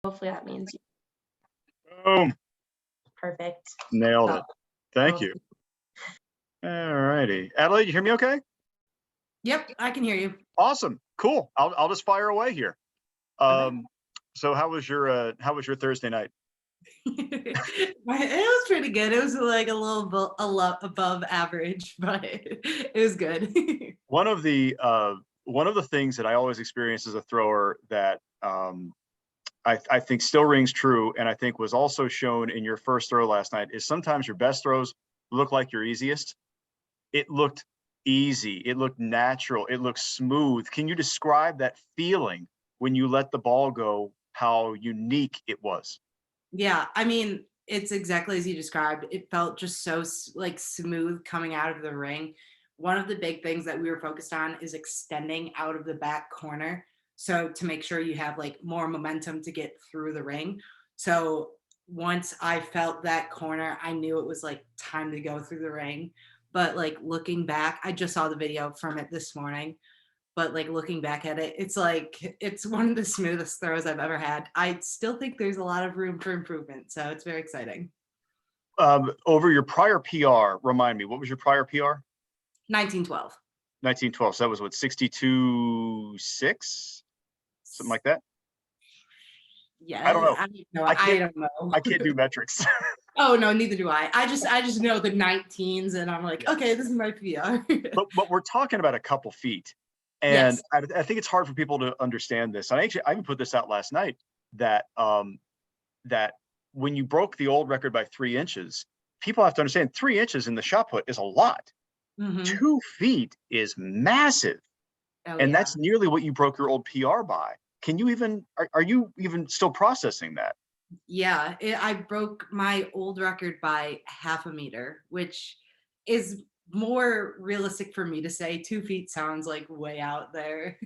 Hopefully that means Boom. perfect. Nailed it. Thank Oh. you. All righty. Adelaide, you hear me okay? Yep, I can hear you. Awesome. Cool. I'll just fire away here. Okay. So how was your Thursday night? It was pretty good. It was like a lot above average, but it was good. One of the things that I always experience as a thrower that I think still rings true, and I think was also shown in your first throw last night, is sometimes your best throws look like your easiest. It looked easy. It looked natural. It looked smooth. Can you describe that feeling when you let the ball go, how unique it was? Yeah, I mean, it's exactly as you described. It felt just so like smooth coming out of the ring. One of the big things that we were focused on is extending out of the back corner. So to make sure you have like more momentum to get through the ring. So once I felt that corner, I knew it was like time to go through the ring. But like looking back, I just saw the video from it this morning. But like looking back at it, it's like it's one of the smoothest throws I've ever had. I still think there's a lot of room for improvement, so it's very exciting. Over your prior PR, remind me, what was your prior PR? 1912. 1912. So that was what, 62.6? Something like that? Yeah, I don't know. I don't know. I can't do metrics. Oh no, neither do I. I just know the 19s, and I'm like, okay, this is my PR. but we're talking about a couple feet, and yes. I think it's hard for people to understand this. And I even put this out last night that that when you broke the old record by 3 inches, people have to understand 3 inches in the shot put is a lot. Mm-hmm. 2 feet is massive, and that's nearly what you broke your old PR by. Can you even? Are you even still processing that? Yeah, I broke my old record by 0.5 meter, which is more realistic for me to say. 2 feet sounds like way out there,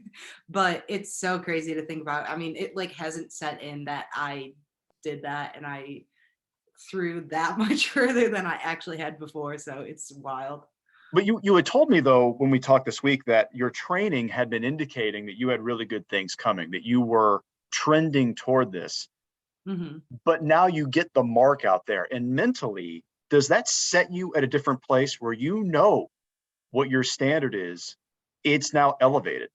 but it's so crazy to think about. I mean, it like hasn't set in that I did that and I threw that much further than I actually had before. So it's wild. But you had told me, though, when we talked this week, that your training had been indicating that you had really good things coming, that you were trending toward this. Mm-hmm. But now you get the mark out there, and mentally, does that set you at a different place where you know what your standard is? It's now elevated.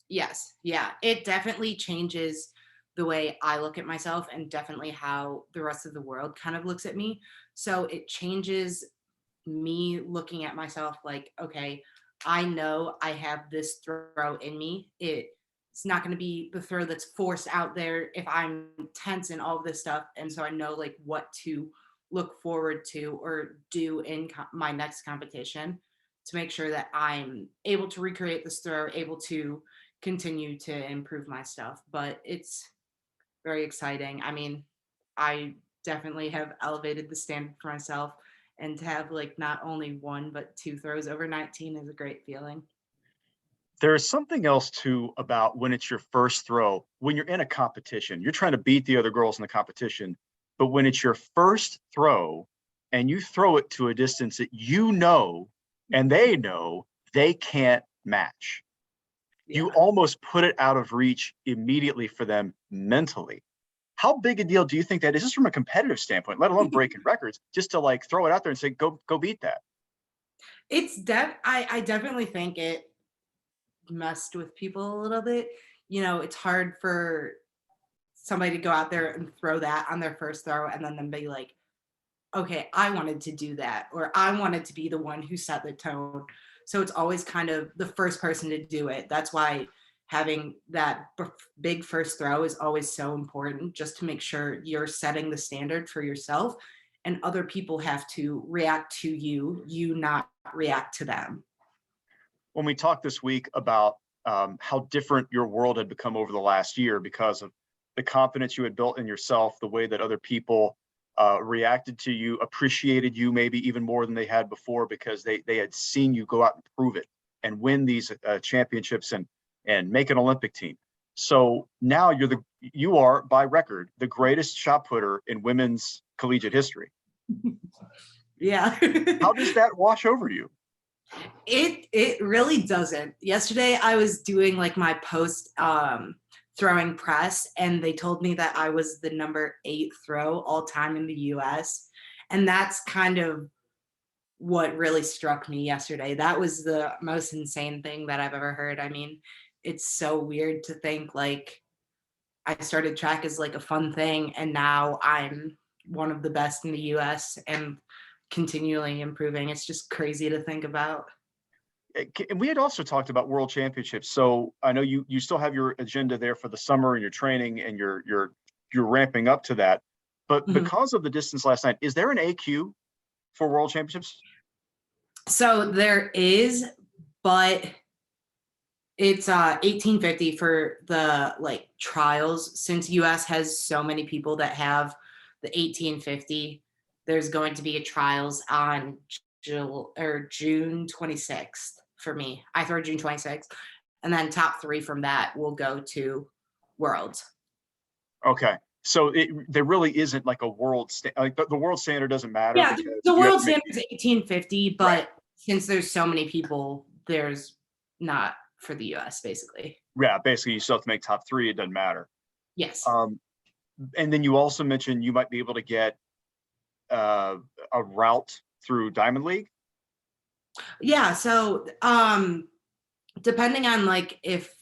Yes. Yeah, it definitely changes the way I look at myself and definitely how the rest of the world kind of looks at me. So it changes me looking at myself like, okay, I know I have this throw in me. It's not going to be the throw that's forced out there if I'm tense and all of this stuff. And so I know like what to look forward to or do in my next competition to make sure that I'm able to recreate this throw, able to continue to improve my stuff. But it's very exciting. I mean, I definitely have elevated the standard for myself, and to have like not only 1 but 2 throws over 19 is a great feeling. There is something else too about when it's your first throw, when you're in a competition, you're trying to beat the other girls in the competition, but when it's your first throw and you throw it to a distance that you know and they know they can't match, you almost put it out of reach immediately for them mentally. How big a deal do you think that is, just from a competitive standpoint, let alone breaking records, just to like throw it out there and say, go beat that? It's I definitely think it messed with people a little bit. You know, it's hard for somebody to go out there and throw that on their first throw and then them be like, okay, I wanted to do that, or I wanted to be the one who set the tone. So it's always kind of the first person to do it. That's why having that big first throw is always so important, just to make sure you're setting the standard for yourself, and other people have to react to you not react to them. When we talked this week about how different your world had become over the last year because of the confidence you had built in yourself, the way that other people reacted to you, appreciated you maybe even more than they had before because they had seen you go out and prove it and win these championships and make an Olympic team. So now you are by record the greatest shot putter in women's collegiate history. Yeah. How does that wash over you? It really doesn't. Yesterday I was doing like my post throwing press, and they told me that I was the number 8 throw all time in the US. And that's kind of what really struck me yesterday. That was the most insane thing that I've ever heard. I mean, it's so weird to think like I started track as like a fun thing, and now I'm one of the best in the US and continually improving. It's just crazy to think about. And we had also talked about world championships. So I know you still have your agenda there for the summer and your training and you're ramping up to that. But Mhm. because of the distance last night, is there an AQ for world championships? So there is, but it's 1850 for the like trials. Since US has so many people that have the 1850, there's going to be a trials on June 26th for me. I throw June 26th, and then top 3 from that will go to Worlds. Okay. So there really isn't like a world like the world standard doesn't matter. Yeah, because the you have world to make- standard is 1850, but Right. since there's so many people, there's not for the US basically. Yeah, basically you still have to make top 3. It doesn't matter. Yes. And then you also mentioned you might be able to get a route through Diamond League. Yeah, so depending on like if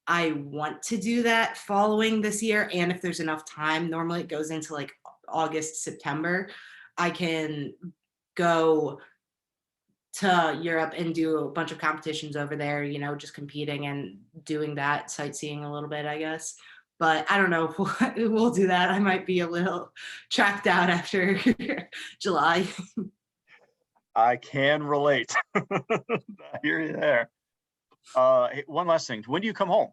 I want to do that following this year and if there's enough time, normally it goes into like August, September, I can go to Europe and do a bunch of competitions over there, you know, just competing and doing that, sightseeing a little bit, I guess. But I don't know if we'll do that. I might be a little tracked out after July. I can relate. I hear you there. Hey, one last thing. When do you come home?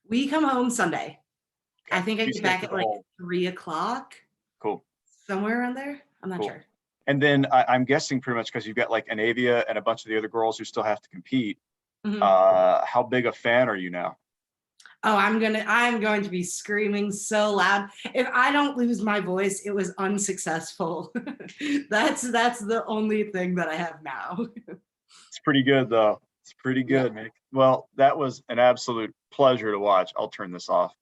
We come home Sunday. I Okay, think I you get stay back for at the like whole- 3 o'clock, Cool. somewhere around there. I'm not Cool. sure. And then I'm guessing pretty much because you've got like Anavia and a bunch of the other girls who still have to compete. Mhm. How big a fan are you now? Oh, I'm going to be screaming so loud. If I don't lose my voice, it was unsuccessful. That's the only thing that I have now. It's pretty good though. It's pretty Yeah. good, man. Well, that was an absolute pleasure to watch. I'll turn this off.